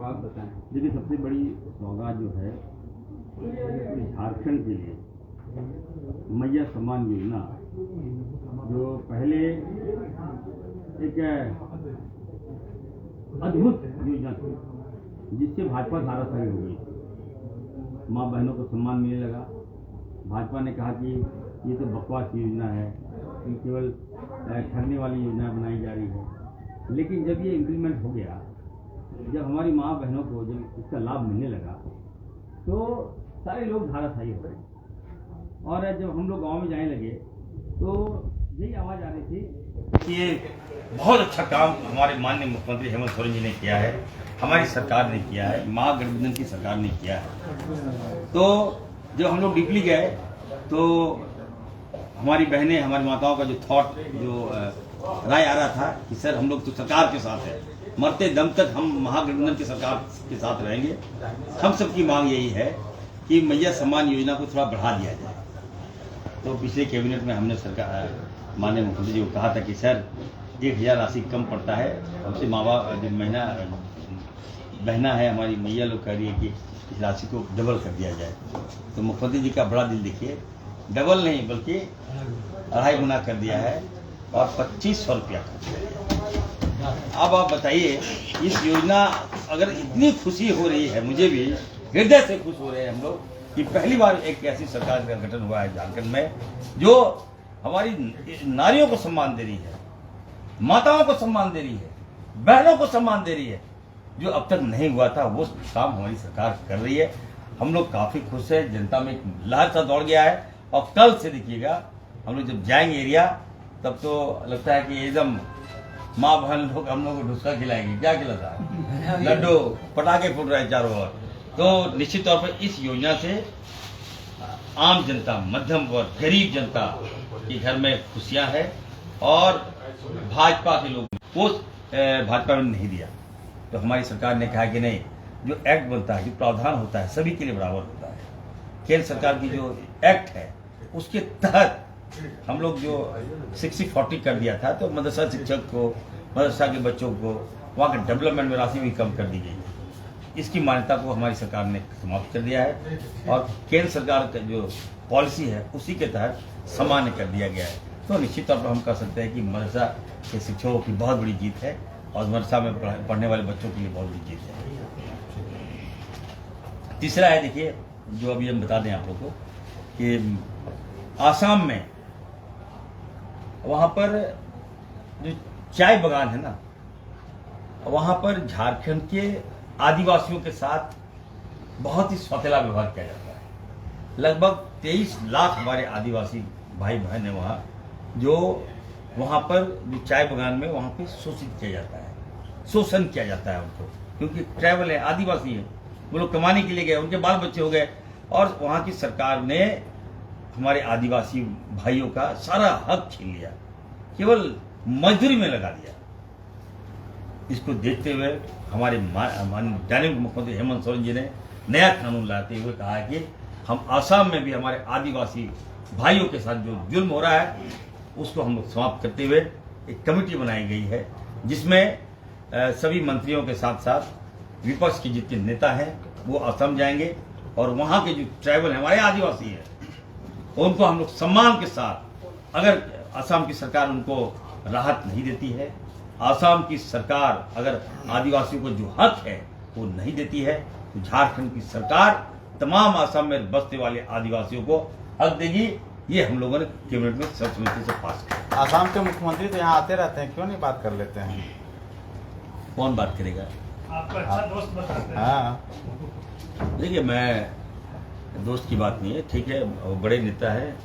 बात बताएं। देखिए, सबसे बड़ी सौगात जो है झारखंड के लिए मैया सम्मान योजना, जो पहले एक अद्भुत योजना थी जिससे भाजपा धाराशायी हो गई। माँ बहनों को सम्मान मिलने लगा। भाजपा ने कहा कि ये तो बकवास योजना है, ये केवल ठगने वाली योजना बनाई जा रही है। लेकिन जब ये इम्प्लीमेंट हो गया, जब हमारी माँ बहनों को जब इसका लाभ मिलने लगा तो सारे लोग धाराशायी हो गए। और जब हम लोग गांव में जाने लगे तो यही आवाज़ आ रही थी कि ये बहुत अच्छा काम हमारे माननीय मुख्यमंत्री हेमंत सोरेन जी ने किया है, हमारी सरकार ने किया है, महागठबंधन की सरकार ने किया है। तो जब हम लोग डीपली गए तो हमारी बहनें, हमारी माताओं का जो थॉट, जो राय आ रहा था कि सर हम लोग तो सरकार के साथ है, मरते दम तक हम महागठबंधन की सरकार के साथ रहेंगे। हम सबकी मांग यही है कि मैया सम्मान योजना को थोड़ा बढ़ा दिया जाए। तो पिछले कैबिनेट में हमने सरकार माननीय मुख्यमंत्री जी को कहा था कि सर 1000 राशि कम पड़ता है। हमसे माँ बाप जो महीना बहना है, हमारी मैया लोग कह रही है कि इस राशि को डबल कर दिया जाए। तो मुख्यमंत्री जी का बड़ा दिल देखिए, डबल नहीं बल्कि 2.5 गुना कर दिया है और 2500 रुपया कर दिया। अब आप बताइए, इस योजना अगर इतनी खुशी हो रही है, मुझे भी हृदय से खुश हो रहे हैं हम लोग कि पहली बार एक ऐसी सरकार का गठन हुआ है झारखंड में जो हमारी नारियों को सम्मान दे रही है, माताओं को सम्मान दे रही है, बहनों को सम्मान दे रही है। जो अब तक नहीं हुआ था वो काम हमारी सरकार कर रही है। हम लोग काफी खुश है, जनता में एक लहर सा दौड़ गया है। और कल से देखिएगा, हम लोग जब जाएंगे एरिया तब तो लगता है कि एकदम माँ बहन लोग हम लोग को ढुसका खिलाएंगे। क्या खिलाता है? लड्डू, पटाखे फूट रहे हैं चारों ओर। तो निश्चित तौर पर इस योजना से आम जनता, मध्यम वर्ग, गरीब जनता के घर में खुशियां हैं। और भाजपा के लोग वो भाजपा में नहीं दिया, तो हमारी सरकार ने कहा कि नहीं, जो एक्ट बनता है, जो प्रावधान होता है, सभी के लिए बराबर होता है। केंद्र सरकार की जो एक्ट है उसके तहत हम लोग जो 60-40 कर दिया था, तो मदरसा शिक्षक को, मदरसा के बच्चों को वहाँ के डेवलपमेंट में राशि भी कम कर दी गई है। इसकी मान्यता को हमारी सरकार ने समाप्त कर दिया है और केंद्र सरकार का जो पॉलिसी है उसी के तहत सामान्य कर दिया गया है। तो निश्चित तौर पर हम कह सकते हैं कि मदरसा के शिक्षकों की बहुत बड़ी जीत है और मदरसा में पढ़ने वाले बच्चों के लिए बहुत बड़ी जीत है। तीसरा है, देखिए, जो अभी हम बता दें आप लोगों को कि आसाम में वहाँ पर जो चाय बागान है ना, वहाँ पर झारखंड के आदिवासियों के साथ बहुत ही सौतेला व्यवहार किया जाता है। लगभग 23 लाख हमारे आदिवासी भाई बहन है वहाँ, जो वहाँ पर जो चाय बागान में वहाँ पे शोषित किया जाता है, शोषण किया जाता है उनको, क्योंकि ट्रैवल है, आदिवासी है, वो लोग कमाने के लिए गए, उनके बाल बच्चे हो गए और वहाँ की सरकार ने हमारे आदिवासी भाइयों का सारा हक छीन लिया, केवल मजदूरी में लगा दिया। इसको देखते हुए हमारे माननीय मुख्यमंत्री हेमंत सोरेन जी ने नया कानून लाते हुए कहा है कि हम आसाम में भी हमारे आदिवासी भाइयों के साथ जो जुल्म हो रहा है उसको हम लोग समाप्त करते हुए एक कमेटी बनाई गई है, जिसमें सभी मंत्रियों के साथ साथ विपक्ष के जितने नेता हैं वो असम जाएंगे और वहाँ के जो ट्राइबल हैं, हमारे आदिवासी हैं, उनको हम लोग सम्मान के साथ, अगर असम की सरकार उनको राहत नहीं देती है, आसाम की सरकार अगर आदिवासियों को जो हक है वो नहीं देती है, तो झारखंड की सरकार तमाम आसाम में बसने वाले आदिवासियों को हक देगी। ये हम लोगों ने कैबिनेट में सर्वसम्मति से पास किया। आसाम के मुख्यमंत्री तो यहाँ आते रहते हैं, क्यों नहीं बात कर लेते हैं? कौन बात करेगा? आपका अच्छा दोस्त बताते हैं। हाँ, देखिए, मैं दोस्त की बात नहीं है, ठीक है, वो बड़े नेता है,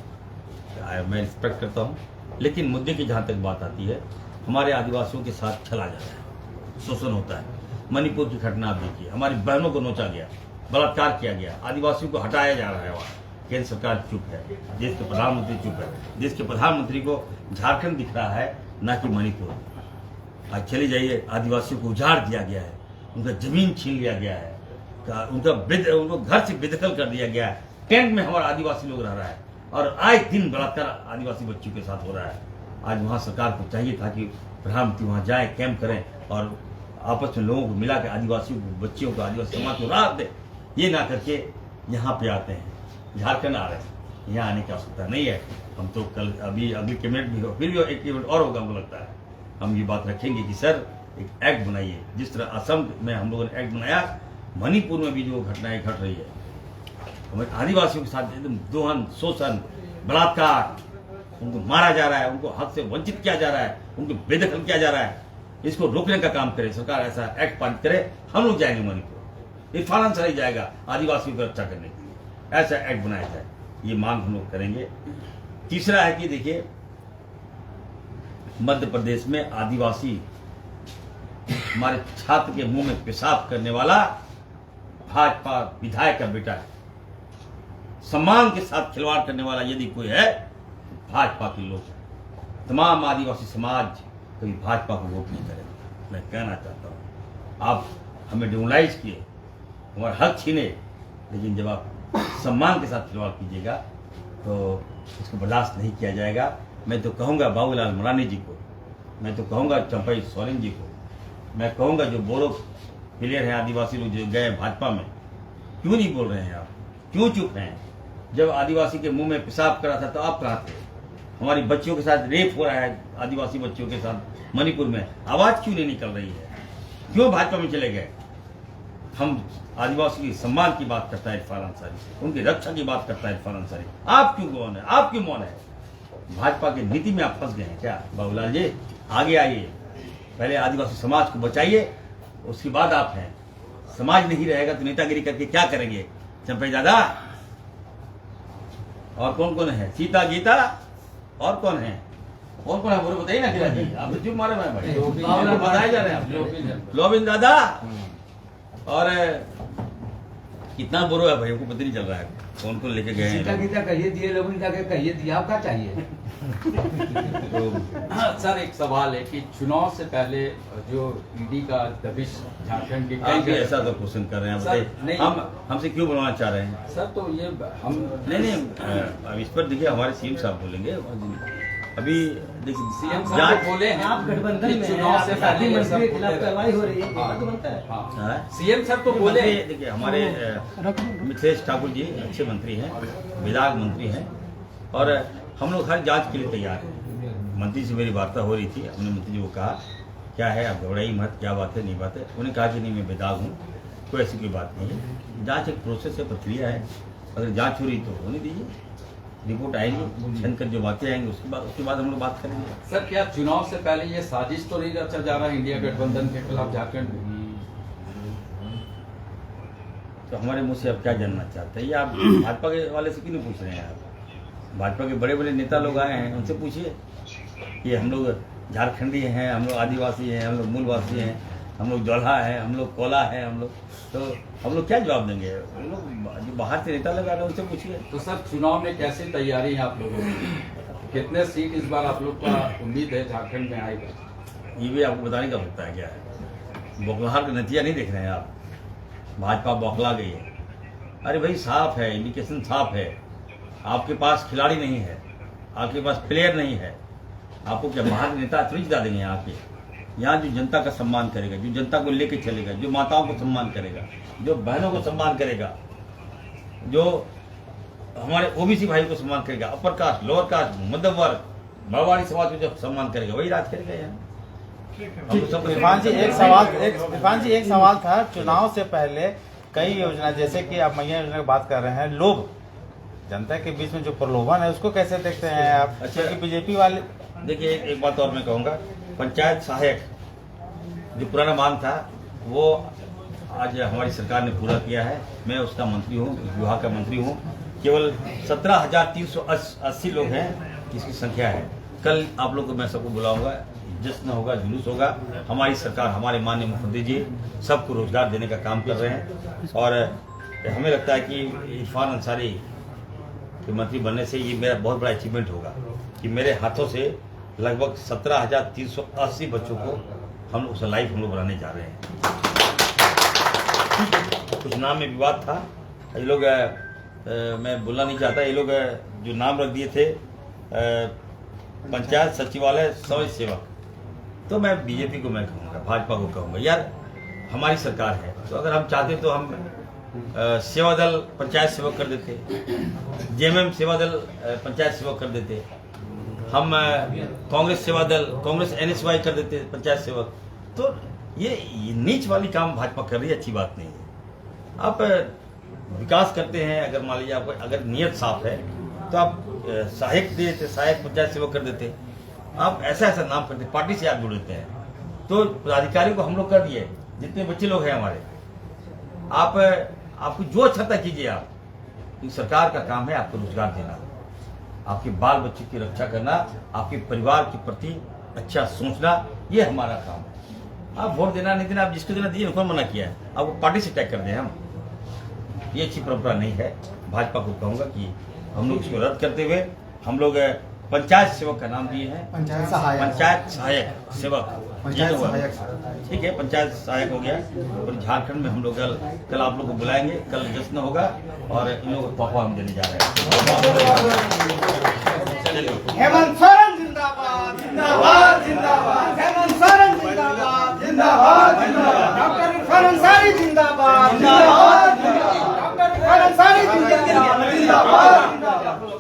मैं रिस्पेक्ट करता हूँ, लेकिन मुद्दे की जहाँ तक बात आती है, हमारे आदिवासियों के साथ चला जाता है, शोषण होता है। मणिपुर की घटना आप देखिए, हमारी बहनों को नोचा गया, बलात्कार किया गया, आदिवासियों को हटाया जा रहा है वहाँ। केंद्र सरकार चुप है, देश के प्रधानमंत्री चुप है। देश के प्रधानमंत्री को झारखंड दिख रहा है, ना कि मणिपुर। आज चले जाइए, आदिवासियों को उजाड़ दिया गया है, उनका जमीन छीन लिया गया है, उनको घर से बेदखल कर दिया गया है। टेंट में हमारा आदिवासी लोग रह रहा है और आए दिन बलात्कार आदिवासी बच्चों के साथ हो रहा है। आज वहाँ सरकार को चाहिए था कि प्रधानमंत्री वहाँ जाए, कैंप करें और आपस में लोगों को मिला के आदिवासियों को, बच्चियों को, आदिवासी समाज को राहत दे, ये ना करके यहाँ पे आते हैं, झारखंड आ रहे हैं। यहाँ आने की आवश्यकता नहीं है। हम तो कल अभी कैबिनेट भी हो, फिर भी एक कैबिनेट और होगा, मुझे लगता है हम ये बात रखेंगे कि सर एक एक्ट बनाइए, जिस तरह असम में हम लोगों ने एक्ट बनाया, मणिपुर में भी जो घटनाएं घट रही है, हमारे आदिवासियों के साथ एकदम दोहन, शोषण, बलात्कार, उनको मारा जा रहा है, उनको हक से वंचित किया जा रहा है, उनको बेदखल किया जा रहा है, इसको रोकने का काम करे सरकार, ऐसा एक्ट पारित करे। हम लोग जाएंगे मणिपुर, इरफान अंसारी जाएगा आदिवासियों की रक्षा करने के लिए, ऐसा एक्ट बनाया जाए, ये मांग हम लोग करेंगे। तीसरा है कि देखिए, मध्य प्रदेश में आदिवासी हमारे छात्र के मुंह में पेशाब करने वाला भाजपा विधायक का बेटा है। सम्मान के साथ खिलवाड़ करने वाला यदि कोई है, भाजपा के लोग हैं। तमाम आदिवासी समाज कभी भाजपा को वोट नहीं करेगा। मैं कहना चाहता हूँ, आप हमें डिमोलाइज किए, हमारा हक छीने, लेकिन जब आप सम्मान के साथ खिलवाड़ कीजिएगा तो इसको बर्दाश्त नहीं किया जाएगा। मैं तो कहूँगा बाबूलाल मरांडी जी को, मैं तो कहूँगा चंपई सोरेन जी को, मैं कहूँगा जो बोरो प्लेयर हैं, आदिवासी लोग जो गए भाजपा में, क्यों नहीं बोल रहे हैं आप, क्यों चुप हैं? जब आदिवासी के मुंह में पेशाब करा था तो आप कहाँ थे? हमारी बच्चियों के साथ रेप हो रहा है, आदिवासी बच्चियों के साथ मणिपुर में, आवाज क्यों नहीं निकल रही है? क्यों भाजपा में चले गए? हम आदिवासी के सम्मान की बात करता है इरफान अंसारी, उनकी रक्षा की बात करता है इरफान अंसारी, आप क्यों मौन है? आप क्यों मौन है? भाजपा की नीति में आप फंस गए हैं क्या? बाबूलाल जी आगे आइए, पहले आदिवासी समाज को बचाइए, उसके बाद आप हैं। समाज नहीं रहेगा तो नेतागिरी करके क्या करेंगे? चंपई दादा, और कौन कौन है? सीता गीता, और कौन है? कौन कौन है? बताइए ना किला जी, आप चुप मारे मैं भाई, बताए जा रहे हैं आप। लोबिन दादा, और कितना बुरो है भाई, हमको पता नहीं चल रहा है कौन कौन लेके गए हैं। सीता गीता कहिए दिए, लोबिन दादा कहिए दिया, आपका चाहिए। सर एक सवाल है कि चुनाव से पहले जो ईडी का दबिश झारखंड के आप भी ऐसा तो क्वेश्चन कर रहे हैं, बताइए हम हमसे क्यों बनवाना चाह रहे हैं? सर तो ये हम नहीं अब इस पर देखिए हमारे सीएम साहब बोलेंगे। अभी देखिए सीएम साहब तो बोले हैं, आप गठबंधन में चुनाव से पहले ये सब के खिलाफ कार्रवाई हो रही है, बात तो बनता है। हाँ, सीएम सर तो बोले हैं। देखिए हमारे मिथिलेश ठाकुर जी अच्छे मंत्री हैं, विधायक मंत्री हैं, और हम लोग हर जांच के लिए तैयार हैं। मंत्री से मेरी वार्ता हो रही थी, हमने मंत्री जी को कहा क्या है, आप घबराइए मत, क्या बात है नहीं बात है। उन्होंने कहा कि नहीं मैं बेदाग हूँ, कोई ऐसी कोई बात नहीं है, जांच एक प्रोसेस है, प्रक्रिया है, अगर जांच हो रही तो होने दीजिए, रिपोर्ट आएगी, छनकर जो बातें आएंगी उसके बाद हम लोग बात करेंगे। सर क्या चुनाव से पहले ये साजिश तो नहीं रचा जा रहा है इंडिया गठबंधन के खिलाफ झारखंड में? तो हमारे मुँह से आप क्या जानना चाहते हैं? ये आप भाजपा के वाले से क्यों नहीं पूछ रहे हैं? आप भाजपा के बड़े बड़े नेता लोग आए हैं, उनसे पूछिए कि हम लोग झारखंडी हैं, हम लोग आदिवासी हैं, हम लोग मूलवासी हैं, हम लोग जोल्हा हैं, हम लोग कोला हैं, हम लोग क्या जवाब देंगे? हम लोग जो बाहर से नेता लोग आ रहे हैं उनसे पूछिए। तो सर चुनाव में कैसी तैयारी है आप लोगों की? कितने सीट इस बार आप लोग का उम्मीद है झारखंड में आएगा? ये भी आपको बताने का होता है क्या है? बौखलाहट का नतीजा नहीं देख रहे हैं आप? भाजपा बौखला गई है। अरे भाई साफ है, इंडिकेशन साफ है, आपके पास खिलाड़ी नहीं है, आपके पास प्लेयर नहीं है, आपको क्या बाहर नेता थोड़ी जिता देंगे? यहाँ के यहाँ जो जनता का सम्मान करेगा, जो जनता को लेके चलेगा, जो माताओं को सम्मान करेगा, जो बहनों को सम्मान करेगा, जो हमारे ओबीसी भाई को सम्मान करेगा, अपर कास्ट, लोअर कास्ट, मध्यम वर्ग, मारवाड़ी समाज को जो सम्मान करेगा वही राज करेगा यहाँ। इरफान जी एक सवाल था, चुनाव से पहले कई योजना, जैसे कि आप मैया योजना की बात कर रहे हैं, लोग जनता के बीच में जो प्रलोभन है उसको कैसे देखते हैं आप? अच्छा, कि बीजेपी वाले, देखिए एक बात और मैं कहूँगा, पंचायत सहायक जो पुराना मांग था वो आज हमारी सरकार ने पूरा किया है। मैं उसका मंत्री हूँ, उस विभाग का मंत्री हूँ। केवल 17,380 लोग हैं इसकी संख्या है। कल आप लोग को मैं सबको बुलाऊंगा, जश्न होगा, जुलूस होगा। हमारी सरकार, हमारे माननीय मुख्यमंत्री जी सबको रोजगार देने का काम कर रहे हैं, और हमें लगता है कि इरफान अंसारी के मंत्री बनने से ये मेरा बहुत बड़ा अचीवमेंट होगा कि मेरे हाथों से लगभग 17,380 बच्चों को हम लोग लाइफ हम लोग बनाने जा रहे हैं। कुछ नाम में विवाद था, ये लोग मैं बोलना नहीं चाहता, ये लोग जो नाम रख दिए थे पंचायत सचिवालय समाज सेवक, तो मैं बीजेपी को मैं कहूँगा, भाजपा को कहूँगा, यार हमारी सरकार है, तो अगर हम चाहते तो हम सेवा दल पंचायत सेवक कर देते, जेएमएम सेवा दल पंचायत सेवक कर देते, हम कांग्रेस सेवा दल, कांग्रेस एनएसवाई कर देते पंचायत सेवक। तो ये नीच वाली काम भाजपा कर रही है, अच्छी बात नहीं है। आप विकास करते हैं, अगर मान लीजिए आपको अगर नियत साफ है तो आप सहायक दे देते, सहायक पंचायत सेवक कर देते। आप ऐसा ऐसा नाम करते, पार्टी से आप जुड़ देते हैं। तो पदाधिकारियों को हम लोग कर दिए, जितने बच्चे लोग हैं हमारे, आपको जो अच्छा था कीजिए आप। सरकार का काम है आपको रोजगार देना, आपके बाल बच्चे की रक्षा करना, आपके परिवार के प्रति अच्छा सोचना, ये हमारा काम है। आप वोट देना नहीं देना, आप जिसको देना दीजिए, कौन मना किया है? आपको पार्टी से टैग कर दें हम, ये अच्छी परंपरा नहीं है। भाजपा को कहूँगा कि हम लोग इसको रद्द करते हुए हम लोग पंचायत सेवक का नाम दिए हैं, पंचायत सहायक सेवक, ठीक है, पंचायत सहायक हो गया। और झारखंड में हम लोग कल आप लोग को बुलाएंगे, कल जश्न होगा और इन लोगों को तोहफा हम देने जा रहे हैं। हेमंत सोरेन जिंदाबाद, जिंदाबाद, जिंदाबाद। हेमंत सोरेन जिंदाबाद, जिंदाबाद, जिंदाबाद। डॉक्टर इरफान अंसारी जिंदाबाद, जिंदाबाद, जिंदाबाद। डॉक्टर इरफान अंसारी जिंदाबाद, जिंदाबाद, जिंदाबाद।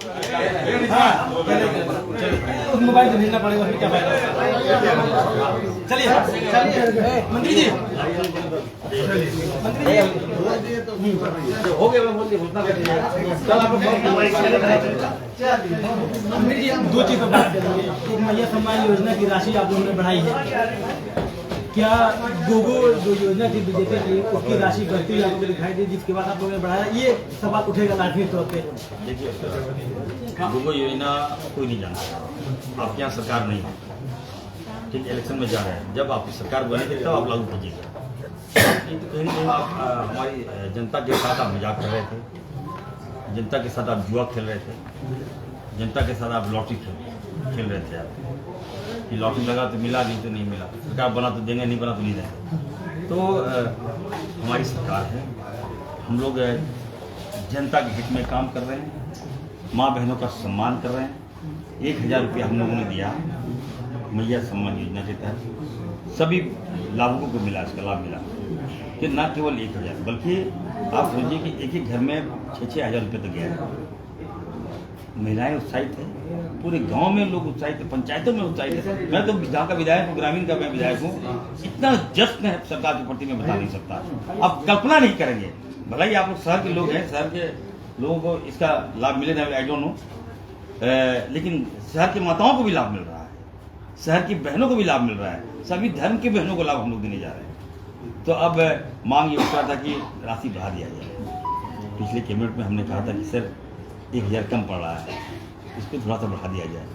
उस मोबाइल से भेजना पड़ेगा, फिर क्या फायदा? चलिए मंत्री जी, हो गया, मैं बोल घोषणा कर दिया। कल आप मंत्री जी दो चीज़ पर बात करेंगे। एक मैया सम्मान योजना की राशि आप लोगों ने बढ़ाई है, क्या गोगो जो योजना थी बीजेपी की, उसकी राशि बढ़ती हुई आपको दिखाई दी, जिसके बाद आप लोगों ने बढ़ाया, ये सवाल उठेगा लाजमी तौर पे। देखिए, गोगो योजना कोई नहीं जानता, आपके यहाँ सरकार नहीं है, ठीक, इलेक्शन में जा रहे हैं, जब आपकी सरकार बनेगी तब आप लागू कीजिएगा। नहीं तो कहीं ना कहीं आप हमारी जनता के साथ आप मजाक कर रहे थे, जनता के साथ आप जुआ खेल रहे थे, जनता के साथ आप लॉटरी खेल रहे थे। आप कि लॉटरी लगा तो मिला, नहीं तो नहीं मिला, सरकार बना तो देंगे, नहीं बना तो नहीं देंगे। तो हमारी सरकार है, हम लोग जनता के हित में काम कर रहे हैं, माँ बहनों का सम्मान कर रहे हैं। 1000 रुपये हम लोगों ने दिया मैया सम्मान योजना के तहत, सभी लाभुकों को मिला, इसका लाभ मिला कि न केवल 1000, बल्कि आप समझिए कि एक एक घर में 6-6 हज़ार रुपये तक गया है। महिलाएं उत्साहित है, पूरे गांव में लोग उत्साहित है, पंचायतों में उत्साहित है। मैं तो जहाँ का विधायक हूँ, ग्रामीण का मैं विधायक हूँ, इतना जश्न है सरकार के प्रति मैं बता नहीं सकता, आप कल्पना नहीं करेंगे। भला ही आप लोग शहर के लोग हैं, शहर के लोगों को इसका लाभ मिले ना, आई डोंट नो, लेकिन शहर की माताओं को भी लाभ मिल रहा है, शहर की बहनों को भी लाभ मिल रहा है, सभी धर्म की बहनों को लाभ हम लोग देने जा रहे हैं। तो अब मांग ये उठ रहा था कि राशि बढ़ा दिया जाए। पिछले कैबिनेट में हमने कहा था कि सर 1000 कम पड़ रहा है, इसको थोड़ा सा बढ़ा दिया जाए।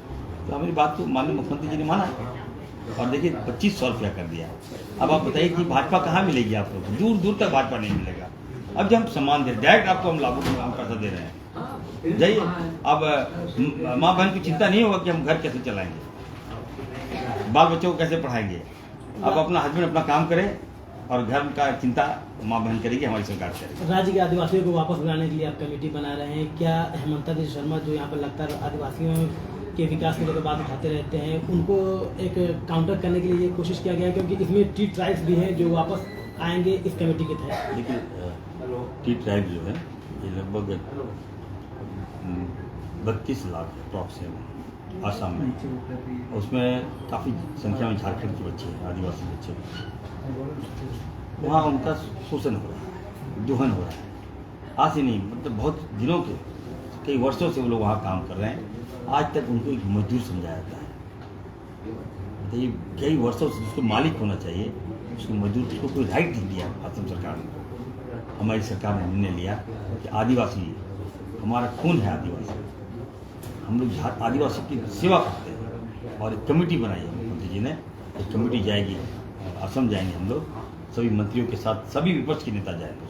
तो हमारी बात को माननीय मुख्यमंत्री जी ने माना और देखिए 2500 रुपया कर दिया। अब आप बताइए कि भाजपा कहाँ मिलेगी आप लोग, दूर दूर तक भाजपा नहीं मिलेगा। अब जब हम सम्मान दे, डायरेक्ट आपको हम लाभों को हम पैसा दे रहे हैं, जाइए। अब माँ बहन की चिंता नहीं होगा कि हम घर कैसे चलाएंगे, बाल बच्चों को कैसे पढ़ाएंगे। अब अपना हस्बैंड अपना काम करे और घर का चिंता माँ बहन करेगी, हमारी सरकार करेगी। राज्य के आदिवासियों को वापस बुलाने के लिए आप कमेटी बना रहे हैं, क्या हेमंता देवी शर्मा जो यहाँ पर लगातार आदिवासियों के विकास के लिए बात उठाते रहते हैं, उनको एक काउंटर करने के लिए ये कोशिश किया गया है? क्योंकि इसमें टी ट्राइब्स भी हैं जो वापस आएंगे इस कमेटी के तहत। देखिए, टी ट्राइब जो है ये लगभग 32 लाख अप्रॉक्स है आसाम में, उसमें काफ़ी संख्या में झारखंड के बच्चे हैं, आदिवासी बच्चे। वहाँ उनका शोषण हो रहा है, दोहन हो रहा है, आज ही नहीं, मतलब बहुत दिनों के, कई वर्षों से वो लोग वहाँ काम कर रहे हैं। आज तक उनको एक मजदूर समझा जाता है। बताइए, कई वर्षों से जिसको मालिक होना चाहिए उसको मजदूर, उसको कोई राइट नहीं दिया असम सरकार ने। हमारी सरकार ने निर्णय लिया कि आदिवासी हमारा खून है, आदिवासी, हम लोग आदिवासी की सेवा करते हैं और एक कमेटी बनाई है मुख्यमंत्री जी ने। एक कमेटी जाएगी, असम जाएंगे हम लोग, सभी मंत्रियों के साथ, सभी विपक्ष के नेता जाएंगे,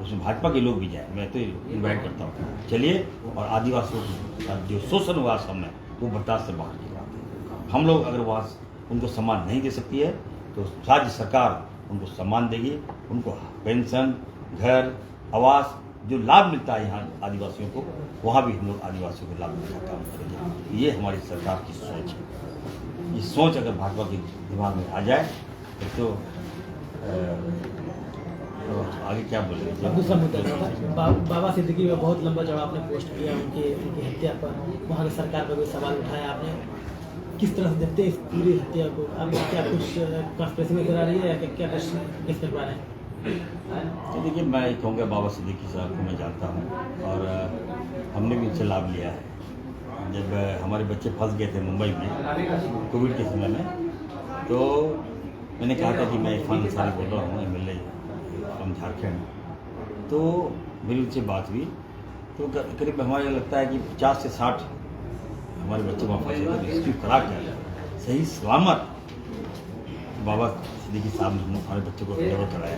उसमें भाजपा के लोग भी जाएं, मैं तो इन्वाइट करता हूँ, चलिए। और आदिवासियों के साथ जो शोषण हुआ असम में, वो बर्दाश्त से बाहर की बात है। हम लोग अगर वहाँ उनको सम्मान नहीं दे सकती है तो राज्य सरकार उनको सम्मान देगी, उनको पेंशन, घर, आवास, जो लाभ मिलता है यहाँ आदिवासियों को, वहाँ भी हम लोग आदिवासियों को लाभ देने का काम करेंगे। ये हमारी सरकार की सोच है। ये सोच अगर भाजपा के दिमाग में आ जाए तो आगे क्या बोलेंगे। अब दूसरा मुद्दा बाबा सिद्दीकी में बहुत लंबा चौड़ा आपने पोस्ट किया उनकी हत्या पर, वहाँ की सरकार पर कोई सवाल उठाया आपने, किस तरह से देखते हैं इस पूरी हत्या को? आप क्या कुछ कॉन्स्पिरेसी में करा रही है या क्या किस कर पा रहे हैं? तो देखिए, मैं कहूँगा बाबा सिद्दीकी साहब को मैं जानता हूँ और हमने भी उनसे लाभ लिया है। जब हमारे बच्चे फंस गए थे मुंबई में कोविड के समय में, तो मैंने कहा था कि मैं इरफान अंसारी बोल रहा हूँ, MLA फ्रॉम झारखंड। तो मेरी उनसे बात हुई तो करीब हमारे लगता है कि 50 से 60 हमारे बच्चे वहाँ फंसे थे, रेस्क्यू करा कर सही सलामत बाबा सिद्दीकी साहब ने हमारे बच्चों को डिलीवर कराया।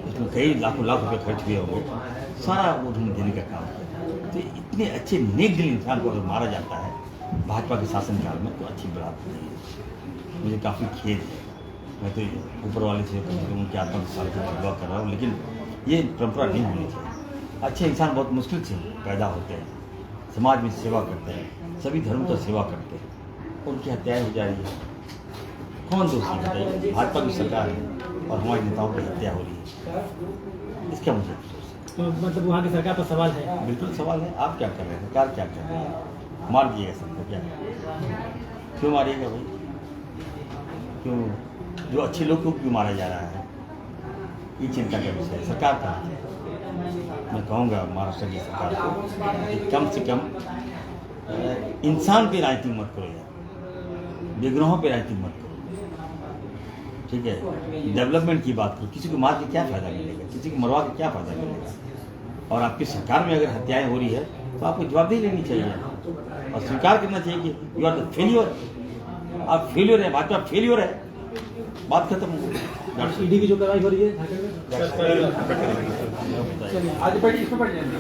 इसमें कई लाखों लाख रुपए खर्च हुए होंगे, सारा वो उन्होंने देने का काम किया। तो इतने अच्छे नेक दिल इंसान को अगर मारा जाता है भाजपा के शासनकाल में तो अच्छी बात नहीं है। मुझे काफ़ी खेद है। मैं तो ऊपर वाले से उनके आत्मा के साथ दुआ कर रहा हूँ, लेकिन ये परंपरा नहीं होनी चाहिए। अच्छे इंसान बहुत मुश्किल से पैदा होते हैं, समाज में सेवा करते हैं, सभी धर्म का सेवा करते हैं, उनकी हत्याएँ हो जा रही है। कौन दोषी बताइए? भाजपा की सरकार है और हमारे नेताओं की हत्या हो रही है, इसका मुझे अफसोस है। तो मतलब वहाँ की सरकार पर सवाल है? बिल्कुल सवाल है। आप क्या कर रहे हैं? सरकार क्या कर रही है? मार दिएगा सबको क्या? क्यों मारिएगा भाई? क्यों? जो अच्छे लोग को क्यों मारा जा रहा है? ये चिंता का विषय है। सरकार का मैं कहूँगा महाराष्ट्र की सरकार को कि कम से कम इंसान पे राजनीति मत करो यार, बेगुनाहों पे राजनीति मत करो, ठीक है? डेवलपमेंट की बात करो। किसी को मार के क्या फ़ायदा मिलेगा? किसी को मरवा के क्या फ़ायदा मिलेगा? और आपकी सरकार में अगर हत्याएं हो रही है तो आपको जवाबदेही लेनी चाहिए और स्वीकार करना चाहिए कि यू आर द फेलियर। आप फेलियर है, भाजपा फेलियर है, बात खत्म हो गई। ईडी की जो कार्रवाई हो रही है झारखंड में, आज पढ़िए, इसमें पढ़ जाएंगे।